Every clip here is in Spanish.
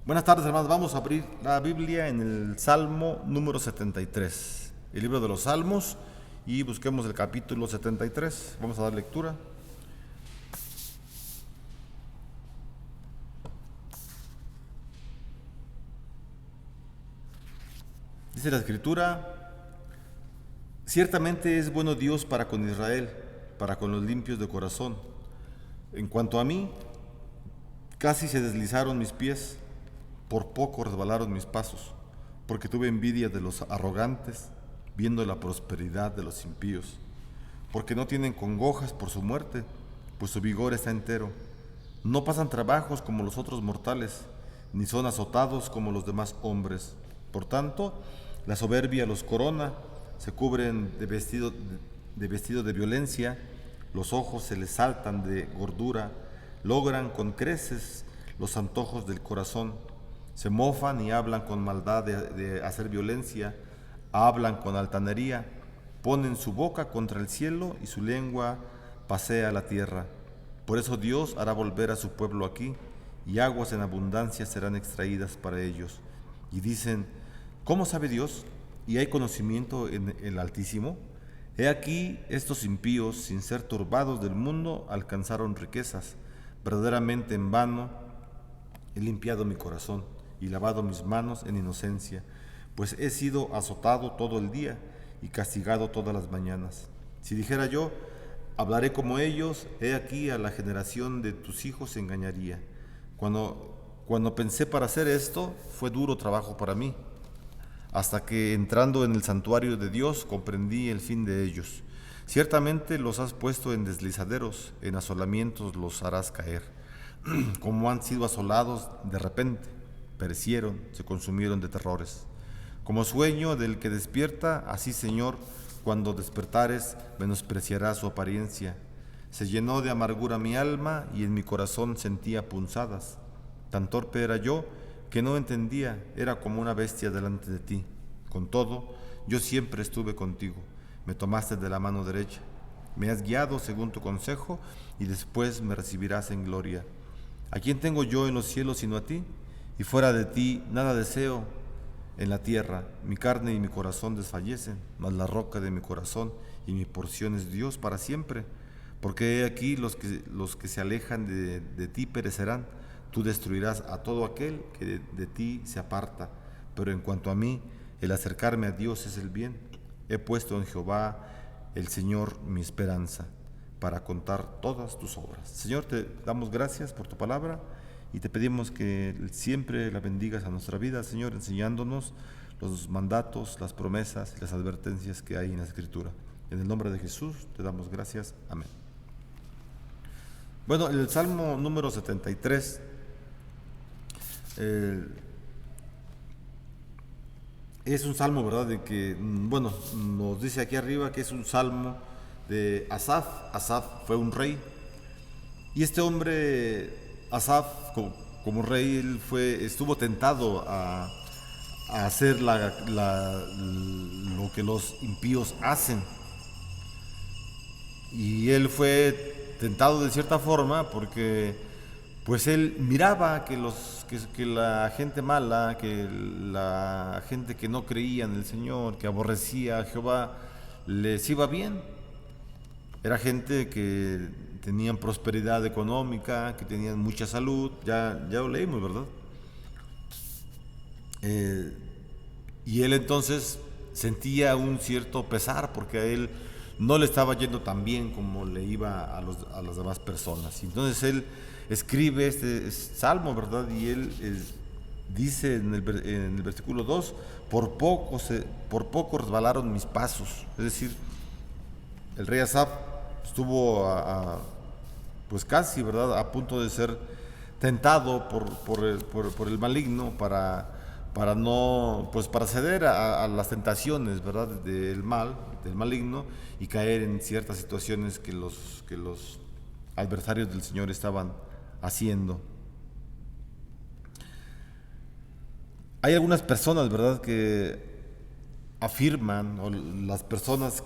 Buenas tardes, hermanos. Vamos a abrir la Biblia en el Salmo número 73, el libro de los Salmos, y busquemos el capítulo 73. Vamos a dar lectura. Dice la Escritura: ciertamente es bueno Dios para con Israel, para con los limpios de corazón. En cuanto a mí, casi se deslizaron mis pies, por poco resbalaron mis pasos, porque tuve envidia de los arrogantes, viendo la prosperidad de los impíos, porque no tienen congojas por su muerte, pues su vigor está entero. No pasan trabajos como los otros mortales, ni son azotados como los demás hombres. Por tanto, la soberbia los corona, se cubren de vestido de violencia, los ojos se les saltan de gordura, logran con creces los antojos del corazón. Se mofan y hablan con maldad de hacer violencia, hablan con altanería, ponen su boca contra el cielo y su lengua pasea la tierra. Por eso Dios hará volver a su pueblo aquí, y aguas en abundancia serán extraídas para ellos. Y dicen: ¿cómo sabe Dios? ¿Y hay conocimiento en el Altísimo? He aquí, estos impíos, sin ser turbados del mundo, alcanzaron riquezas. Verdaderamente en vano he limpiado mi corazón y lavado mis manos en inocencia, pues he sido azotado todo el día y castigado todas las mañanas. Si dijera yo: hablaré como ellos, he aquí a la generación de tus hijos engañaría. Cuando pensé para hacer esto, fue duro trabajo para mí, hasta que entrando en el santuario de Dios comprendí el fin de ellos. Ciertamente los has puesto en deslizaderos, en asolamientos los harás caer. Como han sido asolados de repente, perecieron, se consumieron de terrores. Como sueño del que despierta, así, Señor, cuando despertares, menospreciarás su apariencia. Se llenó de amargura mi alma, y en mi corazón sentía punzadas. Tan torpe era yo, que no entendía, era como una bestia delante de ti. Con todo, yo siempre estuve contigo, me tomaste de la mano derecha, me has guiado según tu consejo, y después me recibirás en gloria. ¿A quién tengo yo en los cielos sino a ti? Y fuera de ti nada deseo en la tierra. Mi carne y mi corazón desfallecen, mas la roca de mi corazón y mi porción es Dios para siempre. Porque he aquí los que se alejan de ti perecerán. Tú destruirás a todo aquel que de ti se aparta. Pero en cuanto a mí, el acercarme a Dios es el bien. He puesto en Jehová el Señor mi esperanza, para contar todas tus obras. Señor, te damos gracias por tu palabra y te pedimos que siempre la bendigas a nuestra vida, Señor, enseñándonos los mandatos, las promesas y las advertencias que hay en la Escritura. En el nombre de Jesús te damos gracias. Amén. Bueno, el Salmo número 73 es un salmo, ¿verdad? De que, bueno, nos dice aquí arriba que es un salmo de Asaf. Asaf fue un rey, y este hombre, Asaf, como rey, él estuvo tentado a hacer lo que los impíos hacen. Y él fue tentado de cierta forma porque pues él miraba que la gente mala, que la gente que no creía en el Señor, que aborrecía a Jehová, les iba bien. Era gente que tenían prosperidad económica, que tenían mucha salud, ya lo leímos, ¿verdad? Y él entonces sentía un cierto pesar porque a él no le estaba yendo tan bien como le iba a las demás personas. Y entonces él escribe este salmo, ¿verdad? Y él dice en el versículo 2: por poco resbalaron mis pasos. Es decir, el rey Asaf estuvo pues casi, ¿verdad?, a punto de ser tentado por el maligno para no, pues para ceder a las tentaciones, ¿verdad?, del maligno, y caer en ciertas situaciones que los adversarios del Señor estaban haciendo. Hay algunas personas, ¿verdad?, que afirman, o las personas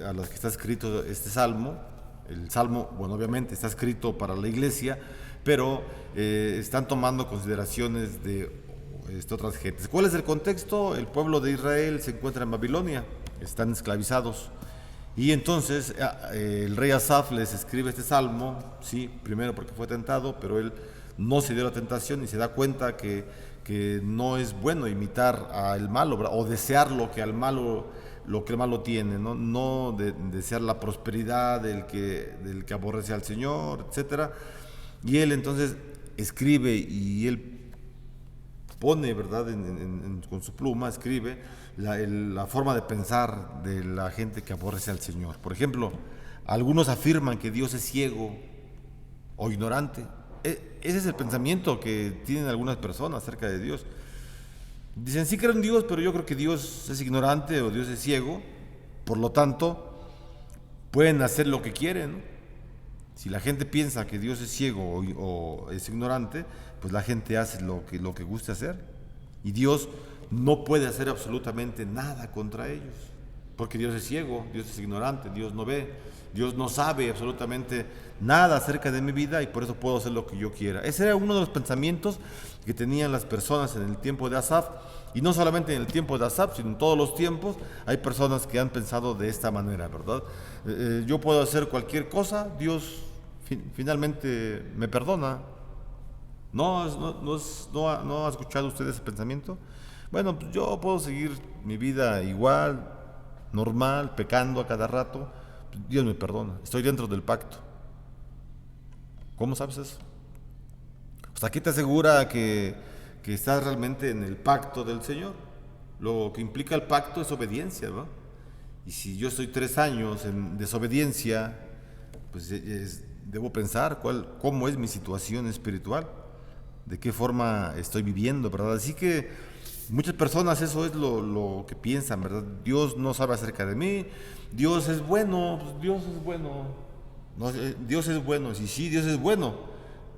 a las que está escrito este salmo. El salmo, bueno, obviamente está escrito para la iglesia, pero están tomando consideraciones de otras gentes. ¿Cuál es el contexto? El pueblo de Israel se encuentra en Babilonia, están esclavizados. Y entonces el rey Asaf les escribe este salmo, sí, primero porque fue tentado, pero él no se dio la tentación y se da cuenta que no es bueno imitar al malo, ¿verdad? O desear lo que el malo tiene, no desear la prosperidad del que aborrece al Señor, etcétera. Y él entonces escribe y él pone, ¿verdad? Con su pluma escribe la forma de pensar de la gente que aborrece al Señor. Por ejemplo, algunos afirman que Dios es ciego o ignorante. Ese es el pensamiento que tienen algunas personas acerca de Dios. Dicen, sí creo en Dios, pero yo creo que Dios es ignorante o Dios es ciego. Por lo tanto, pueden hacer lo que quieren. Si la gente piensa que Dios es ciego o es ignorante, pues la gente hace lo que guste hacer. Y Dios no puede hacer absolutamente nada contra ellos. Porque Dios es ciego, Dios es ignorante, Dios no ve, Dios no sabe absolutamente nada acerca de mi vida y por eso puedo hacer lo que yo quiera. Ese era uno de los pensamientos que tenían las personas en el tiempo de Asaf. Y no solamente en el tiempo de Asaf, sino en todos los tiempos hay personas que han pensado de esta manera, ¿verdad? Yo puedo hacer cualquier cosa, Dios finalmente me perdona. ¿No ha escuchado usted ese pensamiento? Bueno, pues yo puedo seguir mi vida igual, normal, pecando a cada rato. Dios me perdona, estoy dentro del pacto. ¿Cómo sabes eso? Pues aquí te asegura que estás realmente en el pacto del Señor. Lo que implica el pacto es obediencia, ¿no? Y si yo estoy 3 años en desobediencia, pues debo pensar cómo es mi situación espiritual, de qué forma estoy viviendo, ¿verdad? Así que muchas personas eso es lo que piensan, ¿verdad? Dios no sabe acerca de mí, Dios es bueno, pues Dios es bueno, no, Dios es bueno, sí, Dios es bueno,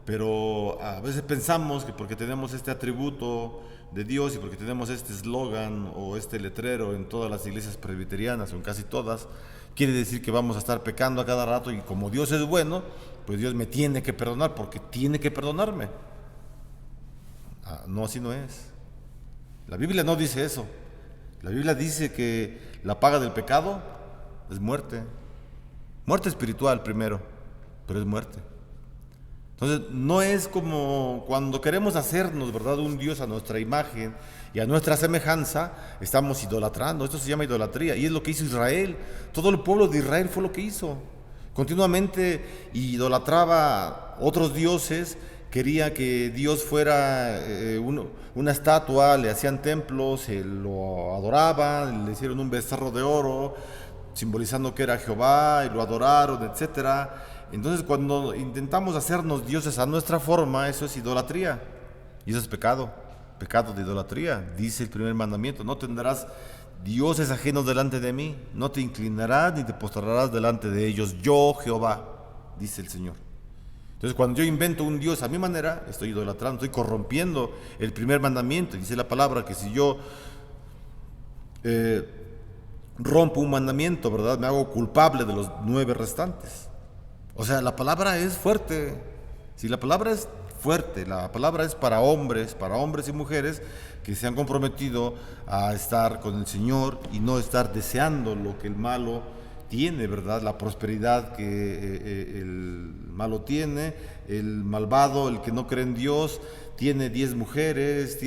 pero a veces pensamos que porque tenemos este atributo de Dios y porque tenemos este eslogan o este letrero en todas las iglesias presbiterianas o en casi todas, quiere decir que vamos a estar pecando a cada rato y como Dios es bueno, pues Dios me tiene que perdonar porque tiene que perdonarme. No, así no es. La Biblia no dice eso. La Biblia dice que la paga del pecado es muerte. Muerte espiritual primero, pero es muerte. Entonces, no es como cuando queremos hacernos, ¿verdad?, un Dios a nuestra imagen y a nuestra semejanza, estamos idolatrando. Esto se llama idolatría y es lo que hizo Israel. Todo el pueblo de Israel fue lo que hizo. Continuamente idolatraba otros dioses, quería que Dios fuera una estatua, le hacían templos, lo adoraban, le hicieron un becerro de oro, simbolizando que era Jehová, y lo adoraron, etcétera. Entonces, cuando intentamos hacernos dioses a nuestra forma, eso es idolatría. Y eso es pecado de idolatría. Dice el primer mandamiento, no tendrás dioses ajenos delante de mí, no te inclinarás ni te postrarás delante de ellos, yo Jehová, dice el Señor. Entonces, cuando yo invento un Dios a mi manera, estoy idolatrando, estoy corrompiendo el primer mandamiento. Dice la palabra que si yo rompo un mandamiento, ¿verdad?, me hago culpable de los 9 restantes. O sea, la palabra es fuerte. Si la palabra es fuerte, la palabra es para hombres y mujeres que se han comprometido a estar con el Señor y no estar deseando lo que el malo tiene, ¿verdad? La prosperidad que el malo tiene, el malvado, el que no cree en Dios, tiene 10 mujeres,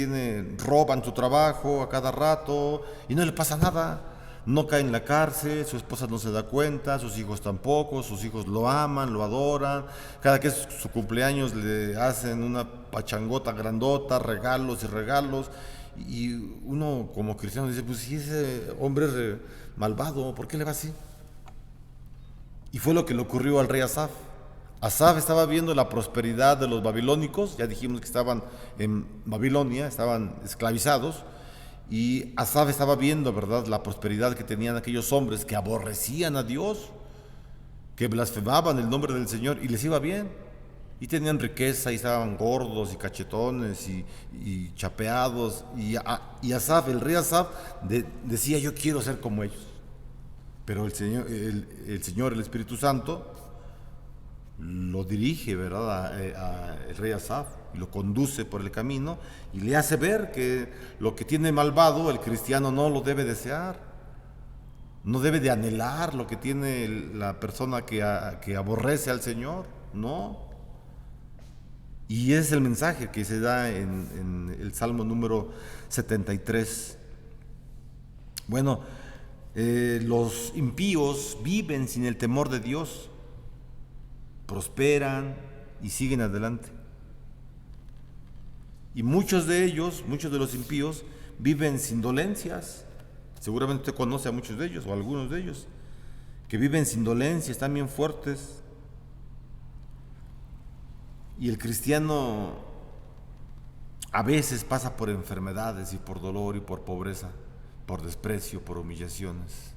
roban su trabajo a cada rato y no le pasa nada. No cae en la cárcel, su esposa no se da cuenta, sus hijos tampoco, sus hijos lo aman, lo adoran. Cada que es su cumpleaños le hacen una pachangota grandota, regalos y regalos. Y uno como cristiano dice, pues si ese hombre es malvado, ¿por qué le va así? Y fue lo que le ocurrió al rey Asaf. Asaf estaba viendo la prosperidad de los babilónicos, ya dijimos que estaban en Babilonia, estaban esclavizados. Y Asaf estaba viendo, ¿verdad?, la prosperidad que tenían aquellos hombres que aborrecían a Dios, que blasfemaban el nombre del Señor y les iba bien. Y tenían riqueza y estaban gordos y cachetones y chapeados. Y Asaf, el rey Asaf, decía, yo quiero ser como ellos. Pero el Señor, el Espíritu Santo, lo dirige, ¿verdad?, el rey Asaf, y lo conduce por el camino y le hace ver que lo que tiene malvado el cristiano no lo debe desear, no debe de anhelar lo que tiene la persona que aborrece al Señor, no. Y ese es el mensaje que se da en el Salmo número 73. Bueno, los impíos viven sin el temor de Dios, prosperan y siguen adelante. Y muchos de ellos, muchos de los impíos, viven sin dolencias. Seguramente usted conoce a muchos de ellos o a algunos de ellos, que viven sin dolencias, están bien fuertes. Y el cristiano a veces pasa por enfermedades y por dolor y por pobreza, por desprecio, por humillaciones.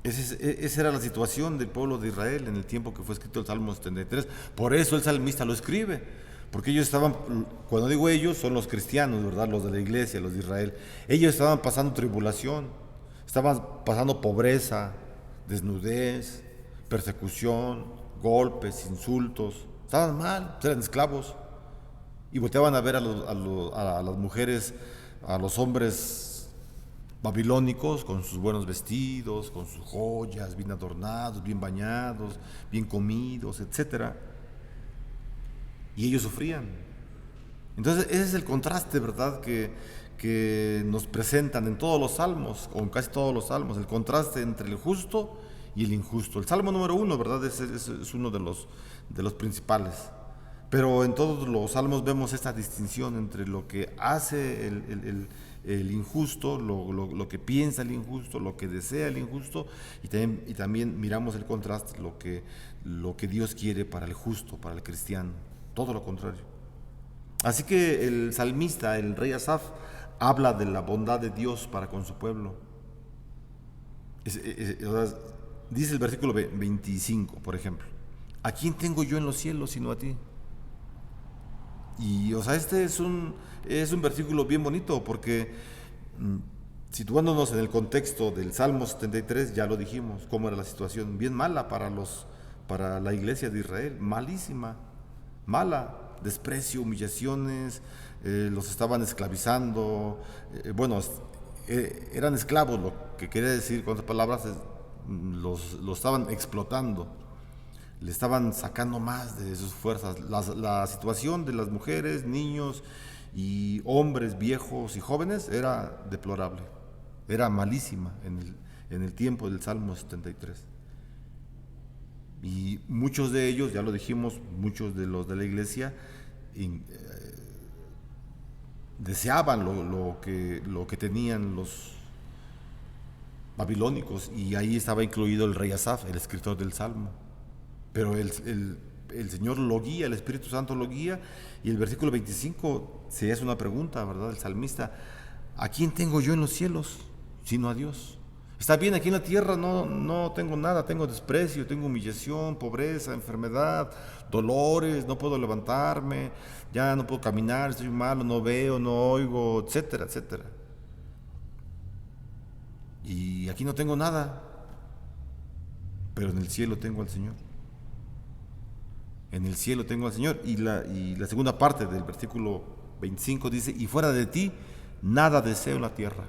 Esa era la situación del pueblo de Israel en el tiempo que fue escrito el Salmo 73. Por eso el salmista lo escribe, porque ellos estaban, cuando digo ellos, son los cristianos, ¿verdad?, los de la iglesia, los de Israel. Ellos estaban pasando tribulación, estaban pasando pobreza, desnudez, persecución, golpes, insultos. Estaban mal, eran esclavos. Y volteaban a ver a las mujeres, a los hombres babilónicos, con sus buenos vestidos, con sus joyas, bien adornados, bien bañados, bien comidos, etcétera. Y ellos sufrían. Entonces ese es el contraste, ¿verdad?, que nos presentan en todos los salmos, o en casi todos los salmos, el contraste entre el justo y el injusto. El Salmo número 1, ¿verdad?, es uno de los principales. Pero en todos los salmos vemos esta distinción entre lo que hace el injusto, lo que piensa el injusto, lo que desea el injusto, y también miramos el contraste, lo que Dios quiere para el justo, para el cristiano, todo lo contrario. Así que el salmista, el rey Asaf, habla de la bondad de Dios para con su pueblo. Dice el versículo 25, por ejemplo: ¿a quién tengo yo en los cielos sino a ti? Y este es un versículo bien bonito, porque situándonos en el contexto del Salmo 73, ya lo dijimos, cómo era la situación, bien mala para la iglesia de Israel, malísima, mala, desprecio, humillaciones, los estaban esclavizando, eran esclavos, lo que quería decir con otras palabras, los estaban explotando, le estaban sacando más de sus fuerzas. La situación de las mujeres, niños y hombres viejos y jóvenes era deplorable, era malísima en el tiempo del Salmo 73. Y muchos de ellos, ya lo dijimos, muchos de los de la iglesia deseaban lo que tenían los babilónicos, y ahí estaba incluido el rey Asaf, el escritor del Salmo. Pero el Señor lo guía, el Espíritu Santo lo guía, y el versículo 25 se hace una pregunta, ¿verdad?, el salmista: ¿a quién tengo yo en los cielos sino a Dios? Está bien, aquí en la tierra no tengo nada, tengo desprecio, tengo humillación, pobreza, enfermedad, dolores, no puedo levantarme, ya no puedo caminar, estoy malo, no veo, no oigo, etcétera, etcétera. Y aquí no tengo nada, pero en el cielo tengo al Señor. En el cielo tengo al Señor. Y la segunda parte del versículo 25 dice: y fuera de ti nada deseo en la tierra.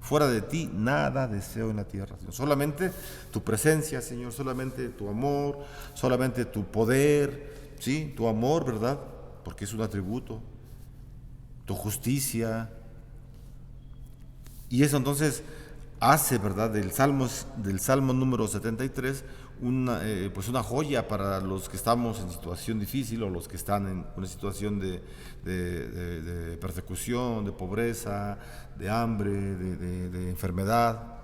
Fuera de ti nada deseo en la tierra, Señor. Solamente tu presencia, Señor, solamente tu amor, solamente tu poder, ¿sí? Tu amor, ¿verdad?, porque es un atributo, tu justicia. Y eso entonces hace, ¿verdad?, del Salmo número 73 pues una joya para los que estamos en situación difícil, o los que están en una situación de persecución, de pobreza, de hambre, de enfermedad.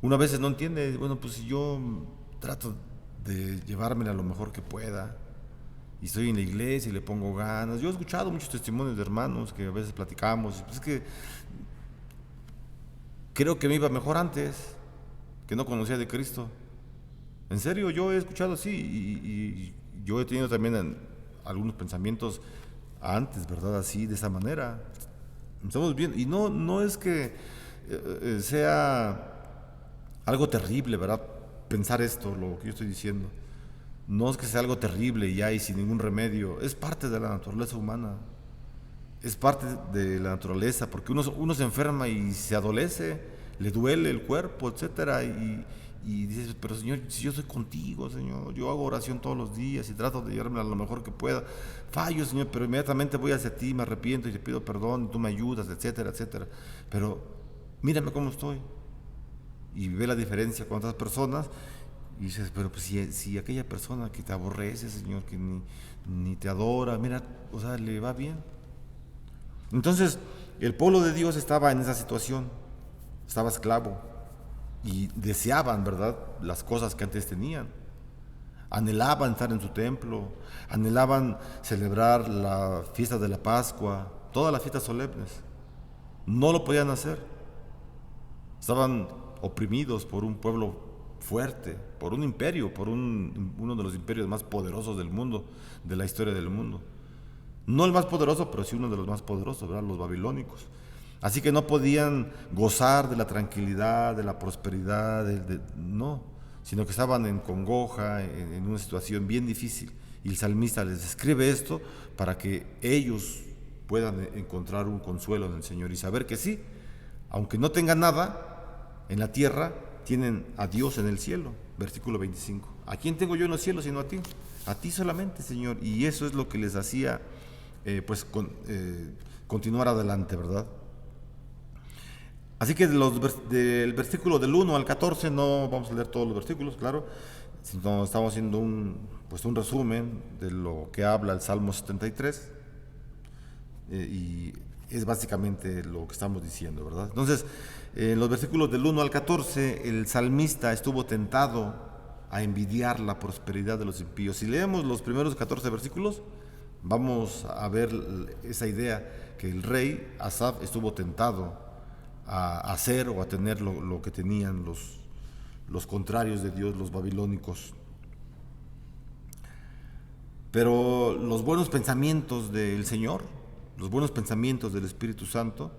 Una vez no entiende, bueno, pues si yo trato de llevármela lo mejor que pueda, y estoy en la iglesia y le pongo ganas. Yo he escuchado muchos testimonios de hermanos que a veces platicamos, pues es que creo que me iba mejor antes, que no conocía de Cristo. En serio, yo he escuchado así, y yo he tenido también algunos pensamientos antes, ¿verdad?, así, de esa manera. Estamos bien, y no es que sea algo terrible, ¿verdad?, pensar esto, lo que yo estoy diciendo. no es que sea algo terrible y hay sin ningún remedio, es parte de la naturaleza humana, es parte de la naturaleza, porque uno se enferma y se adolece, le duele el cuerpo, etcétera, y dices, pero Señor, si yo soy contigo, Señor, yo hago oración todos los días y trato de llevarme a lo mejor que pueda, fallo, Señor, pero inmediatamente voy hacia ti, me arrepiento y te pido perdón, y tú me ayudas, etcétera, etcétera, pero mírame cómo estoy, y ve la diferencia con otras personas, y dices, pero pues si aquella persona que te aborrece, Señor, que ni te adora, mira, o sea, le va bien. Entonces, el pueblo de Dios estaba en esa situación, estaba esclavo y deseaban, ¿verdad?, las cosas que antes tenían. Anhelaban estar en su templo, anhelaban celebrar la fiesta de la Pascua, todas las fiestas solemnes. No lo podían hacer. Estaban oprimidos por un pueblo fuerte, por un imperio, por uno de los imperios más poderosos del mundo, de la historia del mundo. No el más poderoso, pero sí uno de los más poderosos, ¿verdad?, los babilónicos. Así que no podían gozar de la tranquilidad, de la prosperidad, no, sino que estaban en congoja, en una situación bien difícil. Y el salmista les escribe esto para que ellos puedan encontrar un consuelo en el Señor y saber que sí, aunque no tengan nada en la tierra, tienen a Dios en el cielo. Versículo 25. ¿A quién tengo yo en los cielos sino a ti? A ti solamente, Señor. Y eso es lo que les hacía continuar adelante, ¿verdad? Así que del versículo del 1 al 14, no vamos a leer todos los versículos, claro, sino estamos haciendo un resumen de lo que habla el Salmo 73, y es básicamente lo que estamos diciendo, ¿verdad? Entonces, en los versículos del 1 al 14, el salmista estuvo tentado a envidiar la prosperidad de los impíos. Si leemos los primeros 14 versículos, vamos a ver esa idea que el rey Asaf estuvo tentado a hacer o a tener lo que tenían los contrarios de Dios, los babilónicos. Pero los buenos pensamientos del Señor, los buenos pensamientos del Espíritu Santo,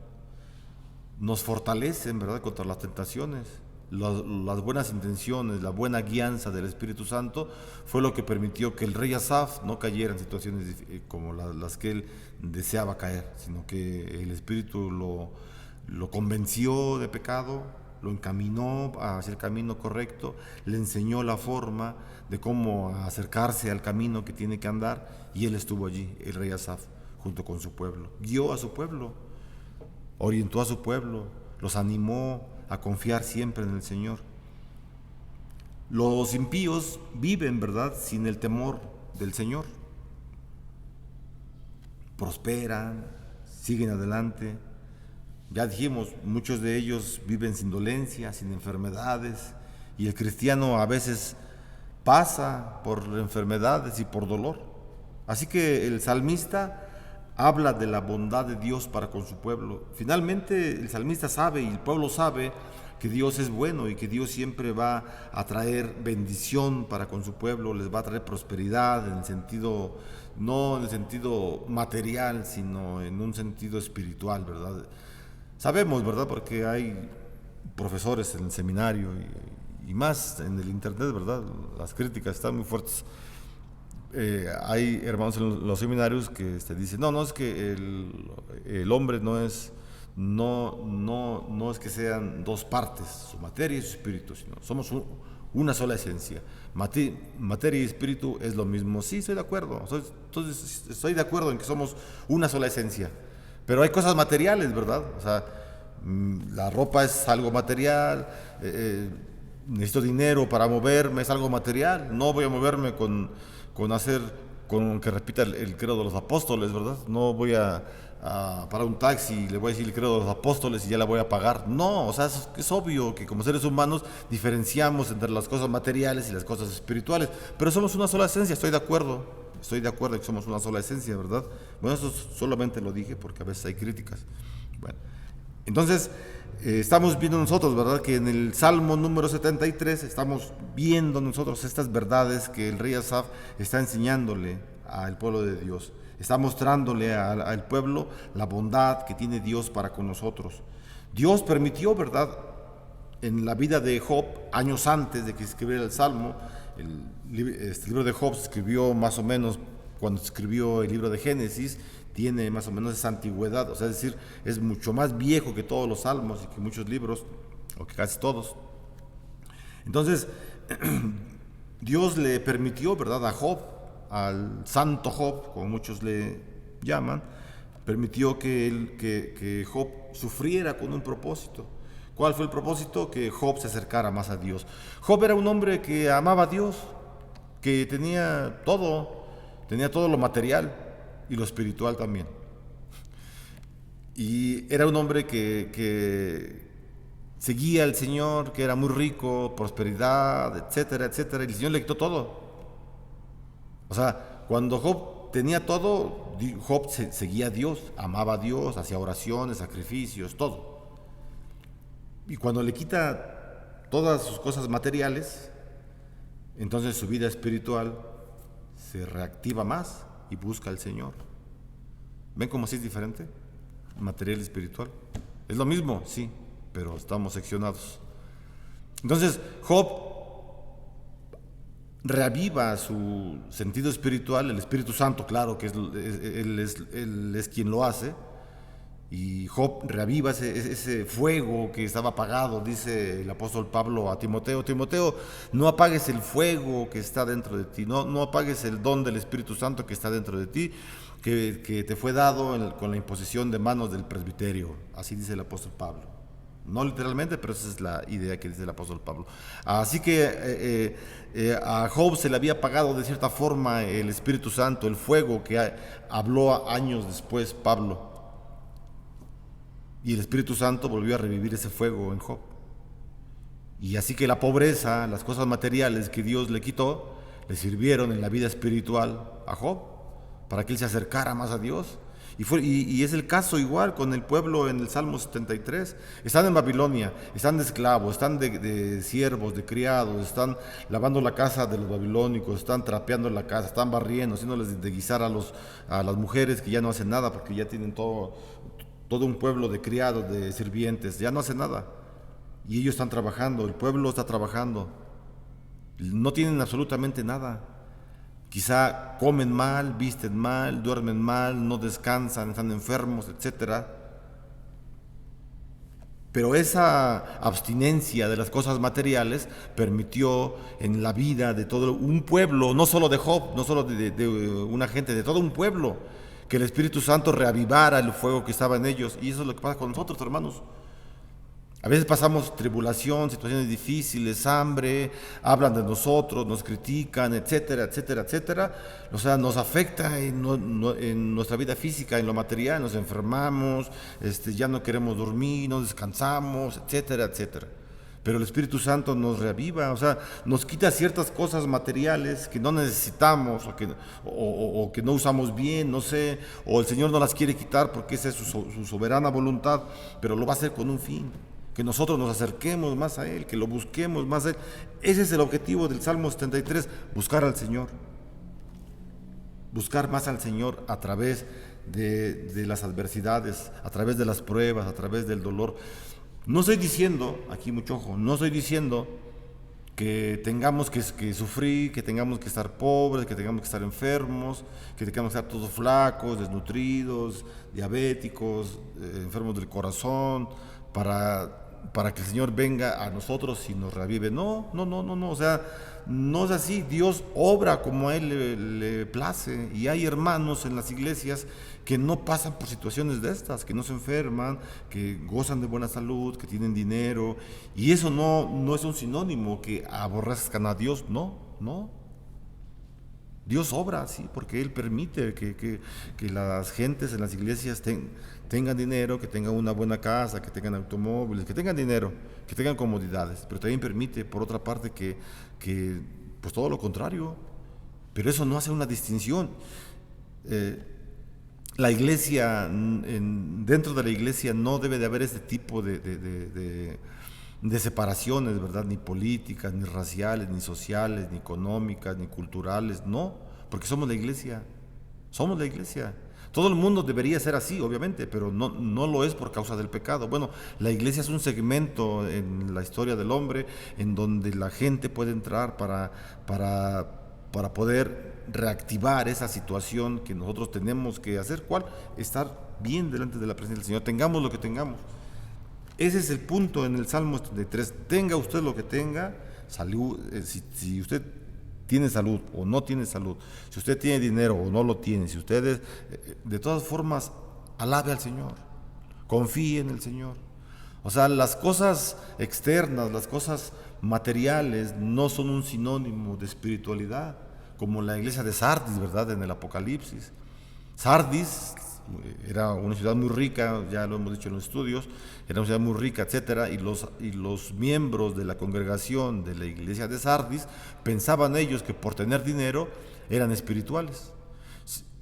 nos fortalecen, ¿verdad?, contra las tentaciones. Las buenas intenciones, la buena guianza del Espíritu Santo fue lo que permitió que el rey Asaf no cayera en situaciones como las que él deseaba caer, sino que el Espíritu lo convenció de pecado, lo encaminó hacia el camino correcto, le enseñó la forma de cómo acercarse al camino que tiene que andar, y él estuvo allí, el rey Asaf, junto con su pueblo. Guió a su pueblo, orientó a su pueblo, los animó a confiar siempre en el Señor. Los impíos viven, ¿verdad?, sin el temor del Señor. Prosperan, siguen adelante. Ya dijimos, muchos de ellos viven sin dolencia, sin enfermedades, y el cristiano a veces pasa por enfermedades y por dolor. Así que el salmista habla de la bondad de Dios para con su pueblo. Finalmente el salmista sabe y el pueblo sabe que Dios es bueno y que Dios siempre va a traer bendición para con su pueblo, les va a traer prosperidad en el sentido, no en el sentido material, sino en un sentido espiritual, ¿verdad? Sabemos, ¿verdad?, porque hay profesores en el seminario y más en el internet, ¿verdad? Las críticas están muy fuertes. Hay hermanos en los seminarios que dicen, no es que el hombre no es que sean dos partes, su materia y su espíritu, sino somos una sola esencia. Materia y espíritu es lo mismo. Sí, estoy de acuerdo. Entonces estoy de acuerdo en que somos una sola esencia. Pero hay cosas materiales, ¿verdad? O sea, la ropa es algo material, necesito dinero para moverme, es algo material. No voy a moverme con que repita el credo de los apóstoles, ¿verdad? No voy a parar un taxi y le voy a decir el credo de los apóstoles y ya la voy a pagar. No, o sea, es obvio que como seres humanos diferenciamos entre las cosas materiales y las cosas espirituales, pero somos una sola esencia, estoy de acuerdo en que somos una sola esencia, ¿verdad? Bueno, eso solamente lo dije porque a veces hay críticas. Bueno, entonces, estamos viendo nosotros, ¿verdad?, que en el Salmo número 73 estamos viendo nosotros estas verdades que el rey Asaf está enseñándole al pueblo de Dios. Está mostrándole al pueblo la bondad que tiene Dios para con nosotros. Dios permitió, ¿verdad?, en la vida de Job, años antes de que escribiera el Salmo, Este libro de Job se escribió más o menos cuando se escribió el libro de Génesis, tiene más o menos esa antigüedad, o sea, es decir, es mucho más viejo que todos los salmos y que muchos libros, o que casi todos. Entonces, Dios le permitió, ¿verdad?, a Job, al santo Job, como muchos le llaman, permitió que Job sufriera con un propósito. ¿Cuál fue el propósito? Que Job se acercara más a Dios. Job era un hombre que amaba a Dios, que tenía todo lo material y lo espiritual también. Y era un hombre que seguía al Señor, que era muy rico, prosperidad, etcétera, etcétera, y el Señor le quitó todo. O sea, cuando Job tenía todo, Job seguía a Dios, amaba a Dios, hacía oraciones, sacrificios, todo. Y cuando le quita todas sus cosas materiales, entonces su vida espiritual se reactiva más y busca al Señor. ¿Ven cómo sí es diferente? Material y espiritual. Es lo mismo, sí, pero estamos seccionados. Entonces, Job reaviva su sentido espiritual, el Espíritu Santo, claro que él es quien lo hace, y Job reaviva ese fuego que estaba apagado. Dice el apóstol Pablo a Timoteo: Timoteo, no apagues el fuego que está dentro de ti, no apagues el don del Espíritu Santo que está dentro de ti, que te fue dado con la imposición de manos del presbiterio. Así dice el apóstol Pablo. No literalmente, pero esa es la idea que dice el apóstol Pablo. Así que a Job se le había apagado de cierta forma el Espíritu Santo, el fuego que habló años después Pablo. Y el Espíritu Santo volvió a revivir ese fuego en Job. Y así que la pobreza, las cosas materiales que Dios le quitó, le sirvieron en la vida espiritual a Job, para que él se acercara más a Dios. Y es el caso igual con el pueblo en el Salmo 73. Están en Babilonia, están de esclavos, están de siervos, de criados, están lavando la casa de los babilónicos, están trapeando la casa, están barriendo, haciéndoles de guisar a las mujeres que ya no hacen nada porque ya tienen todo un pueblo de criados, de sirvientes, ya no hacen nada. Y ellos están trabajando, el pueblo está trabajando. No tienen absolutamente nada. Quizá comen mal, visten mal, duermen mal, no descansan, están enfermos, etc. Pero esa abstinencia de las cosas materiales permitió en la vida de todo un pueblo, no solo de Job, no solo de una gente, de todo un pueblo, que el Espíritu Santo reavivara el fuego que estaba en ellos. Y eso es lo que pasa con nosotros, hermanos. A veces pasamos tribulación, situaciones difíciles, hambre, hablan de nosotros, nos critican, etcétera, etcétera, etcétera. O sea, nos afecta en nuestra vida física, en lo material, nos enfermamos, ya no queremos dormir, no descansamos, etcétera, etcétera. Pero el Espíritu Santo nos reaviva, o sea, nos quita ciertas cosas materiales que no necesitamos o que no usamos bien, no sé, o el Señor no las quiere quitar porque esa es su soberana voluntad, pero lo va a hacer con un fin, que nosotros nos acerquemos más a Él, que lo busquemos más a Él. Ese es el objetivo del Salmo 73, buscar al Señor, buscar más al Señor a través de las adversidades, a través de las pruebas, a través del dolor. No estoy diciendo, aquí mucho ojo, no estoy diciendo que tengamos que sufrir, que tengamos que estar pobres, que tengamos que estar enfermos, que tengamos que estar todos flacos, desnutridos, diabéticos, enfermos del corazón, para que el Señor venga a nosotros y nos revive. No, o sea, no es así. Dios obra como a Él le place, y hay hermanos en las iglesias que no pasan por situaciones de estas, que no se enferman, que gozan de buena salud, que tienen dinero, y eso no es un sinónimo que aborrezcan a Dios, no. Dios obra, sí, porque Él permite que las gentes en las iglesias tengan dinero, que tengan una buena casa, que tengan automóviles, que tengan dinero, que tengan comodidades, pero también permite, por otra parte, que pues todo lo contrario. Pero eso no hace una distinción. La iglesia, dentro de la iglesia no debe de haber ese tipo de separaciones, ¿verdad? Ni políticas, ni raciales, ni sociales, ni económicas, ni culturales, no, porque somos la iglesia. Todo el mundo debería ser así, obviamente, pero no lo es por causa del pecado. Bueno, la iglesia es un segmento en la historia del hombre en donde la gente puede entrar para poder reactivar esa situación que nosotros tenemos que hacer. ¿Cuál? Estar bien delante de la presencia del Señor, tengamos lo que tengamos. Ese es el punto en el Salmo 33. Tenga usted lo que tenga, salud, si usted tiene salud o no tiene salud, si usted tiene dinero o no lo tiene, si usted de todas formas, alabe al Señor, confíe en el Señor. O sea, las cosas externas, las cosas materiales no son un sinónimo de espiritualidad, como la iglesia de Sardis, ¿verdad? En el Apocalipsis. Sardis era una ciudad muy rica, ya lo hemos dicho en los estudios, era una ciudad muy rica, etcétera, y los miembros de la congregación de la iglesia de Sardis pensaban ellos que por tener dinero eran espirituales.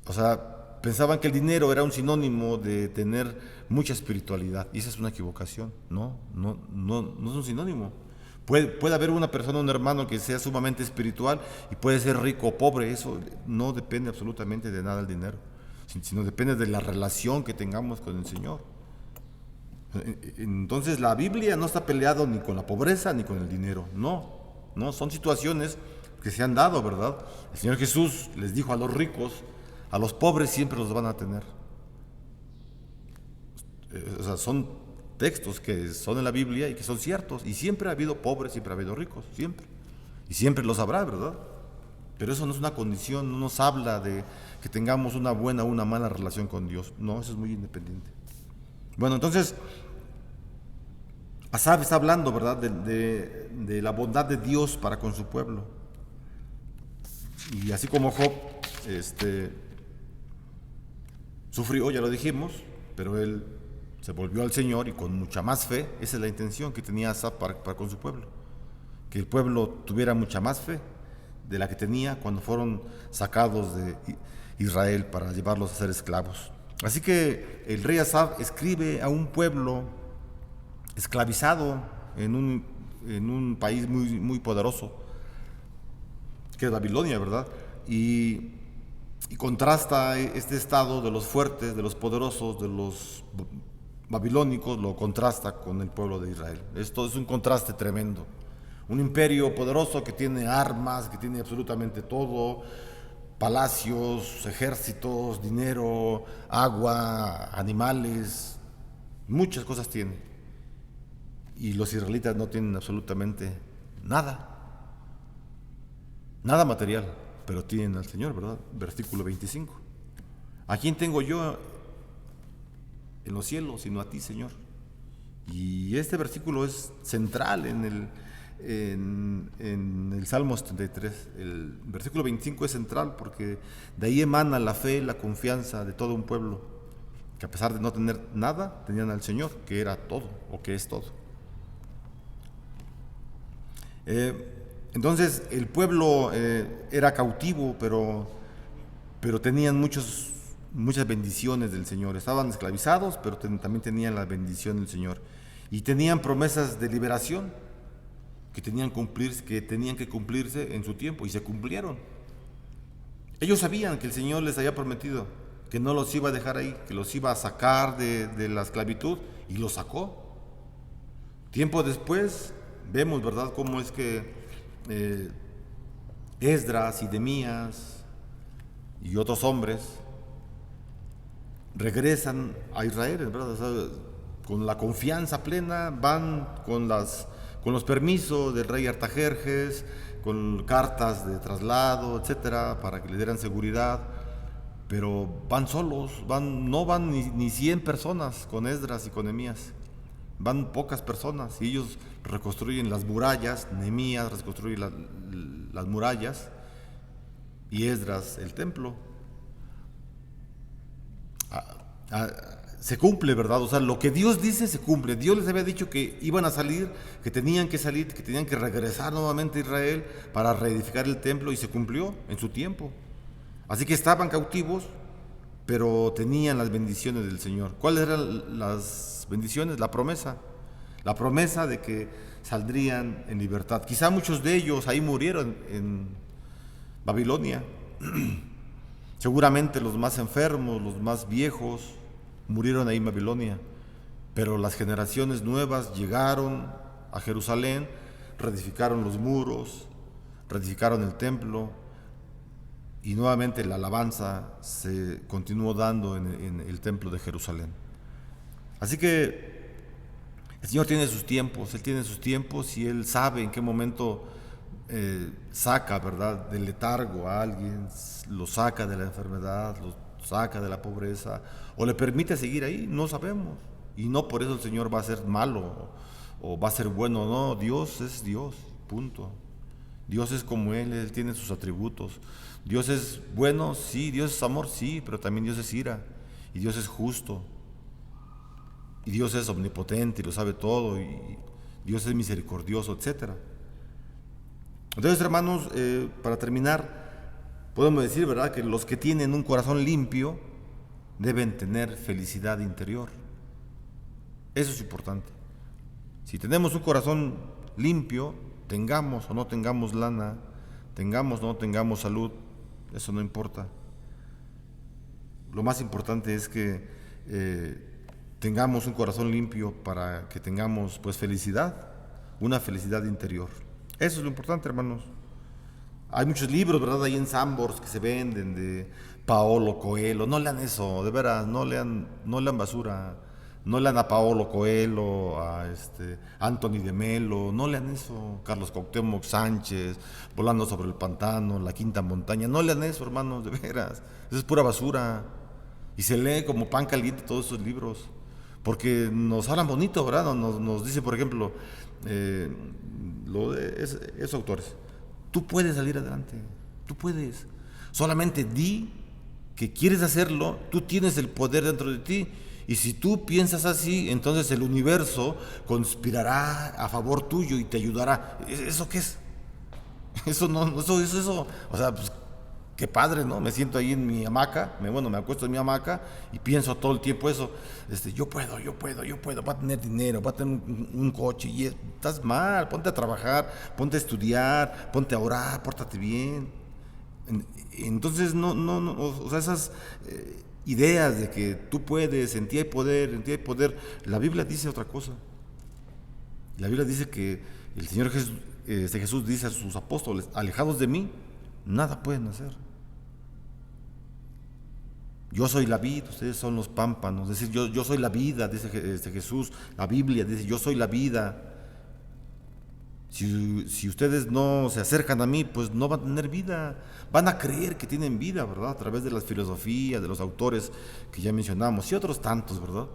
O sea, pensaban que el dinero era un sinónimo de tener mucha espiritualidad, y esa es una equivocación. No es un sinónimo. Puede haber una persona, un hermano que sea sumamente espiritual y puede ser rico o pobre. Eso no depende absolutamente de nada el dinero, sino depende de la relación que tengamos con el Señor. Entonces la Biblia no está peleado ni con la pobreza ni con el dinero. No, son situaciones que se han dado, ¿verdad? El Señor Jesús les dijo a los ricos: a los pobres siempre los van a tener. O sea, son textos que son en la Biblia y que son ciertos, y siempre ha habido pobres, siempre ha habido ricos, siempre, y siempre los habrá, ¿verdad? Pero eso no es una condición, no nos habla de que tengamos una buena o una mala relación con Dios. No, eso es muy independiente. Bueno, entonces Asaf está hablando, ¿verdad?, de la bondad de Dios para con su pueblo. Y así como Job sufrió, ya lo dijimos, pero él se volvió al Señor y con mucha más fe. Esa es la intención que tenía Asaf para con su pueblo, que el pueblo tuviera mucha más fe de la que tenía cuando fueron sacados de Israel para llevarlos a ser esclavos. Así que el rey Asaf escribe a un pueblo esclavizado en un país muy, muy poderoso, que es Babilonia, ¿verdad? Y contrasta este estado de los fuertes, de los poderosos, de los babilónicos, lo contrasta con el pueblo de Israel. Esto es un contraste tremendo. Un imperio poderoso que tiene armas, que tiene absolutamente todo, palacios, ejércitos, dinero, agua, animales, muchas cosas tiene. Y los israelitas no tienen absolutamente nada material, pero tienen al Señor, ¿verdad? Versículo 25. ¿A quién tengo yo en los cielos sino a ti, Señor? Y este versículo es central en el Salmo 73. El versículo 25 es central porque de ahí emana la fe, la confianza de todo un pueblo, que a pesar de no tener nada, tenían al Señor, que era todo, o que es todo. Entonces el pueblo era cautivo, pero tenían muchas bendiciones del Señor. Estaban esclavizados, pero también tenían la bendición del Señor. Y tenían promesas de liberación que tenían que cumplirse en su tiempo, y se cumplieron. Ellos sabían que el Señor les había prometido que no los iba a dejar ahí, que los iba a sacar de la esclavitud, y los sacó. Tiempo después vemos, ¿verdad?, cómo es que Esdras y Nehemías y otros hombres regresan a Israel, ¿verdad? O sea, con la confianza plena, van con los permisos del rey Artajerjes, con cartas de traslado, etcétera, para que le dieran seguridad, pero van solos, no van ni 100 personas con Esdras y con Nehemías, van pocas personas, y ellos reconstruyen las murallas. Nehemías reconstruye las murallas y Esdras el templo. Se cumple, ¿verdad? O sea, lo que Dios dice se cumple. Dios les había dicho que iban a salir, que tenían que salir, que tenían que regresar nuevamente a Israel para reedificar el templo, y se cumplió en su tiempo. Así que estaban cautivos, pero tenían las bendiciones del Señor. ¿Cuáles eran las bendiciones? La promesa de que saldrían en libertad. Quizá muchos de ellos ahí murieron en Babilonia. Seguramente los más enfermos, los más viejos, murieron ahí en Babilonia, pero las generaciones nuevas llegaron a Jerusalén, reedificaron los muros, reedificaron el templo, y nuevamente la alabanza se continuó dando en el templo de Jerusalén. Así que el Señor tiene sus tiempos, Él tiene sus tiempos y Él sabe en qué momento saca, ¿verdad?, del letargo a alguien, lo saca de la enfermedad, lo saca de la pobreza, o le permite seguir ahí, no sabemos. Y no por eso el Señor va a ser malo o va a ser bueno, no, Dios es Dios, punto. Dios es como Él tiene sus atributos. Dios es bueno, sí, Dios es amor, sí, pero también Dios es ira, y Dios es justo, y Dios es omnipotente y lo sabe todo, y Dios es misericordioso, etcétera. Entonces, hermanos, para terminar, podemos decir, ¿verdad?, que los que tienen un corazón limpio deben tener felicidad interior. Eso es importante. Si tenemos un corazón limpio, tengamos o no tengamos lana, tengamos o no tengamos salud, eso no importa. Lo más importante es que tengamos un corazón limpio para que tengamos pues felicidad, una felicidad interior. Eso es lo importante, hermanos. Hay muchos libros, ¿verdad?, ahí en Sambors que se venden de Paolo Coelho. No lean eso, de veras, no lean basura. No lean a Paolo Coelho, a Anthony de Melo, no lean eso. Carlos Cuauhtémoc Sánchez, Volando sobre el pantano, La quinta montaña. No lean eso, hermanos, de veras. Eso es pura basura. Y se lee como pan caliente todos esos libros. Porque nos hablan bonito, ¿verdad? Nos dice, por ejemplo, esos autores, tú puedes salir adelante, tú puedes. Solamente di que quieres hacerlo, tú tienes el poder dentro de ti. Y si tú piensas así, entonces el universo conspirará a favor tuyo y te ayudará. ¿Eso qué es? Eso no, eso. O sea, pues qué padre, ¿no? Me siento ahí en mi hamaca, me acuesto en mi hamaca y pienso todo el tiempo eso. Yo puedo, va a tener dinero, va a tener un coche. Y estás mal, ponte a trabajar, ponte a estudiar, ponte a orar, pórtate bien. Entonces, no, o sea, esas ideas de que tú puedes, en ti hay poder, la Biblia dice otra cosa. La Biblia dice que el Señor Jesús dice a sus apóstoles, alejados de mí, nada pueden hacer. Yo soy la vid, ustedes son los pámpanos. Es decir, yo soy la vida, dice Jesús. La Biblia dice, yo soy la vida. Si ustedes no se acercan a mí, pues no van a tener vida. Van a creer que tienen vida, ¿verdad? A través de las filosofías, de los autores que ya mencionamos y otros tantos, ¿verdad?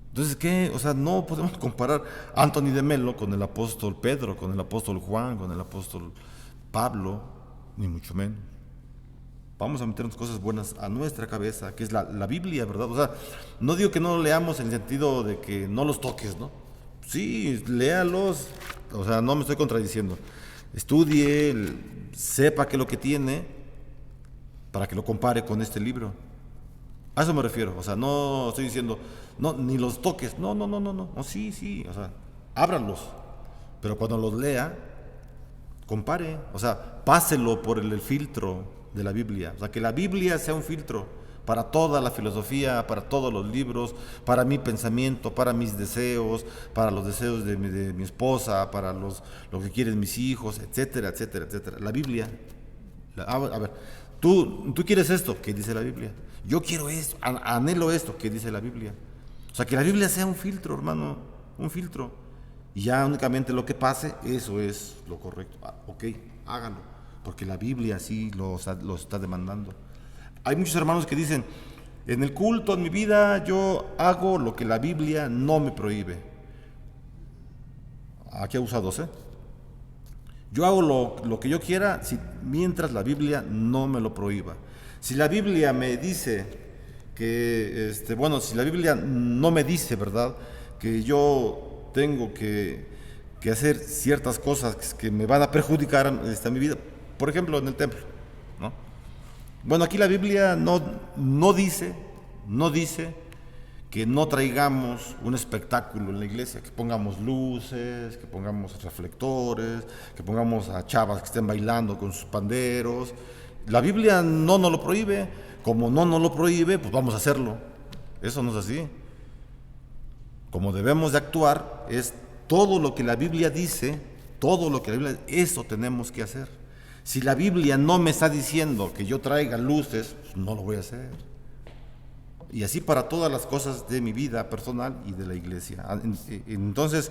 Entonces, ¿qué? O sea, no podemos comparar a Anthony de Melo con el apóstol Pedro, con el apóstol Juan, con el apóstol Pablo, ni mucho menos. Vamos a meternos cosas buenas a nuestra cabeza, que es la Biblia, ¿verdad? O sea, no digo que no lo leamos en el sentido de que no los toques, ¿no? Sí, léalos, o sea, no me estoy contradiciendo. Estudie, sepa qué es lo que tiene, para que lo compare con este libro. A eso me refiero, o sea, no estoy diciendo, no, ni los toques, no, sí, o sea, ábranlos, pero cuando los lea, compare, o sea, páselo por el filtro de la Biblia, o sea, que la Biblia sea un filtro para toda la filosofía, para todos los libros, para mi pensamiento, para mis deseos, para los deseos de mi esposa, para lo que quieren mis hijos, etcétera. La Biblia, a ver, tú quieres esto, ¿qué dice la Biblia? Yo quiero esto, anhelo esto, ¿qué dice la Biblia? O sea, que la Biblia sea un filtro, hermano, un filtro. Y ya únicamente lo que pase, eso es lo correcto. Ok, hágalo, porque la Biblia así lo está demandando. Hay muchos hermanos que dicen, en el culto, en mi vida, yo hago lo que la Biblia no me prohíbe. Aquí abusados, ¿eh? Yo hago lo que yo quiera mientras la Biblia no me lo prohíba. Si la Biblia me dice que, si la Biblia no me dice, ¿verdad?, que yo tengo que hacer ciertas cosas que me van a perjudicar a mi vida, por ejemplo, en el templo, ¿no? Bueno, aquí la Biblia no dice que no traigamos un espectáculo en la iglesia, que pongamos luces, que pongamos reflectores, que pongamos a chavas que estén bailando con sus panderos. la Biblia no nos lo prohíbe, como no nos lo prohíbe, pues vamos a hacerlo. Eso no es así. Como debemos de actuar es todo lo que la Biblia dice, todo lo que la Biblia, eso tenemos que hacer. Si la Biblia no me está diciendo que yo traiga luces, pues no lo voy a hacer. Y así para todas las cosas de mi vida personal y de la iglesia. Entonces,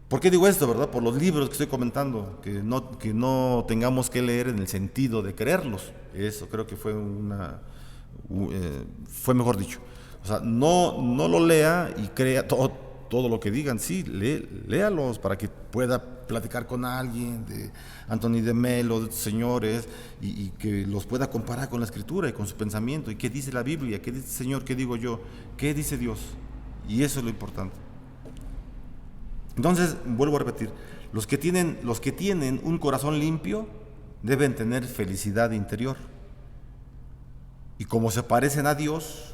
¿por qué digo esto, verdad? Por los libros que estoy comentando, que no tengamos que leer en el sentido de creerlos. Eso creo que fue fue mejor dicho. O sea, no lo lea y crea todo lo que digan. Sí, léalos para que pueda platicar con alguien de Anthony de Melo, de estos señores, y que los pueda comparar con la Escritura y con su pensamiento. ¿Y qué dice la Biblia? ¿Qué dice el Señor? ¿Qué digo yo? ¿Qué dice Dios? Y eso es lo importante. Entonces, vuelvo a repetir, los que tienen un corazón limpio deben tener felicidad interior. Y como se parecen a Dios,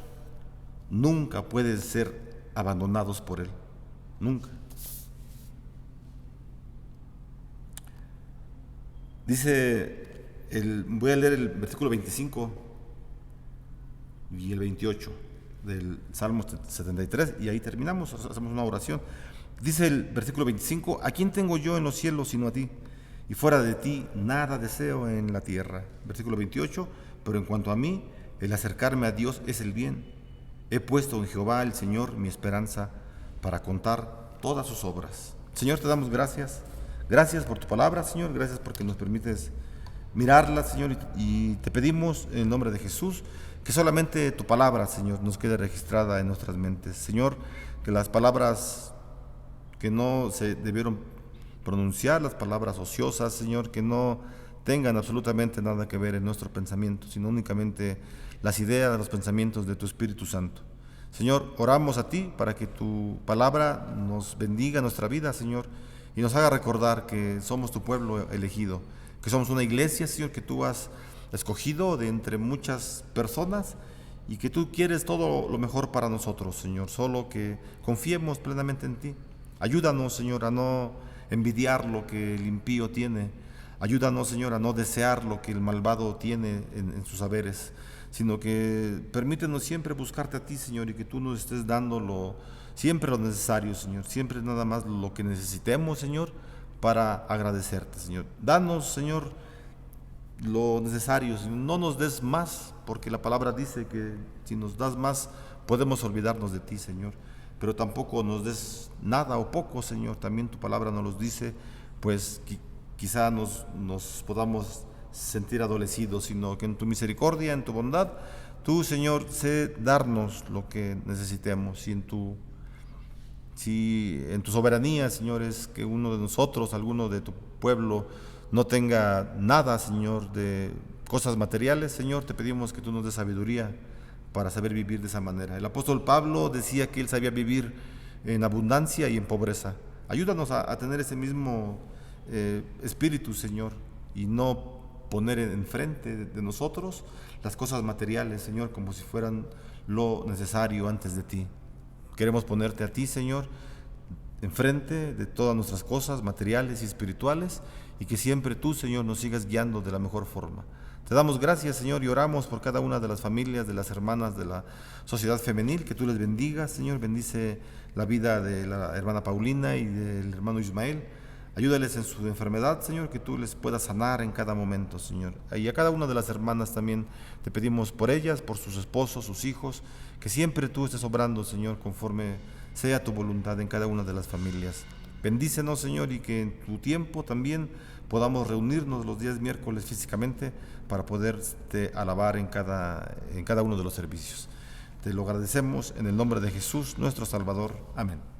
nunca pueden ser abandonados por Él. Nunca. Voy a leer el versículo 25 y el 28 del Salmo 73 y ahí terminamos, hacemos una oración. Dice el versículo 25: ¿a quién tengo yo en los cielos sino a ti? Y fuera de ti nada deseo en la tierra. Versículo 28: pero en cuanto a mí, el acercarme a Dios es el bien. He puesto en Jehová el Señor mi esperanza para contar todas sus obras. Señor, te damos gracias. Gracias por tu palabra, Señor. Gracias porque nos permites mirarla, Señor. Y te pedimos en el nombre de Jesús que solamente tu palabra, Señor, nos quede registrada en nuestras mentes. Señor, que las palabras que no se debieron pronunciar, las palabras ociosas, Señor, que no tengan absolutamente nada que ver en nuestro pensamiento, sino únicamente las ideas, los pensamientos de tu Espíritu Santo. Señor, oramos a ti para que tu palabra nos bendiga nuestra vida, Señor, y nos haga recordar que somos tu pueblo elegido, que somos una iglesia, Señor, que tú has escogido de entre muchas personas y que tú quieres todo lo mejor para nosotros, Señor, solo que confiemos plenamente en ti. Ayúdanos, Señor, a no envidiar lo que el impío tiene. Ayúdanos, Señor, a no desear lo que el malvado tiene en sus haberes, sino que permítenos siempre buscarte a ti, Señor, y que tú nos estés dando siempre lo necesario, Señor, siempre nada más lo que necesitemos, Señor, para agradecerte, Señor. Danos, Señor, lo necesario, Señor. No nos des más, porque la palabra dice que si nos das más, podemos olvidarnos de ti, Señor. Pero tampoco nos des nada o poco, Señor. También tu palabra nos los dice, pues quizá nos podamos sentir adolecidos, sino que en tu misericordia, en tu bondad, tú, Señor, sé darnos lo que necesitemos. Y en tu soberanía, Señor, es que uno de nosotros, alguno de tu pueblo, no tenga nada, Señor, de cosas materiales, Señor, te pedimos que tú nos des sabiduría para saber vivir de esa manera. El apóstol Pablo decía que él sabía vivir en abundancia y en pobreza. Ayúdanos a tener ese mismo espíritu, Señor, y no poner enfrente de nosotros las cosas materiales, Señor, como si fueran lo necesario antes de ti. Queremos ponerte a ti, Señor, enfrente de todas nuestras cosas materiales y espirituales, y que siempre tú, Señor, nos sigas guiando de la mejor forma. Te damos gracias, Señor, y oramos por cada una de las familias, de las hermanas de la sociedad femenil, que tú les bendigas, Señor. Bendice la vida de la hermana Paulina y del hermano Ismael. Ayúdales en su enfermedad, Señor, que tú les puedas sanar en cada momento, Señor. Y a cada una de las hermanas también te pedimos por ellas, por sus esposos, sus hijos, que siempre tú estés obrando, Señor, conforme sea tu voluntad en cada una de las familias. Bendícenos, Señor, y que en tu tiempo también podamos reunirnos los días miércoles físicamente para poderte alabar en cada uno de los servicios. Te lo agradecemos en el nombre de Jesús, nuestro Salvador. Amén.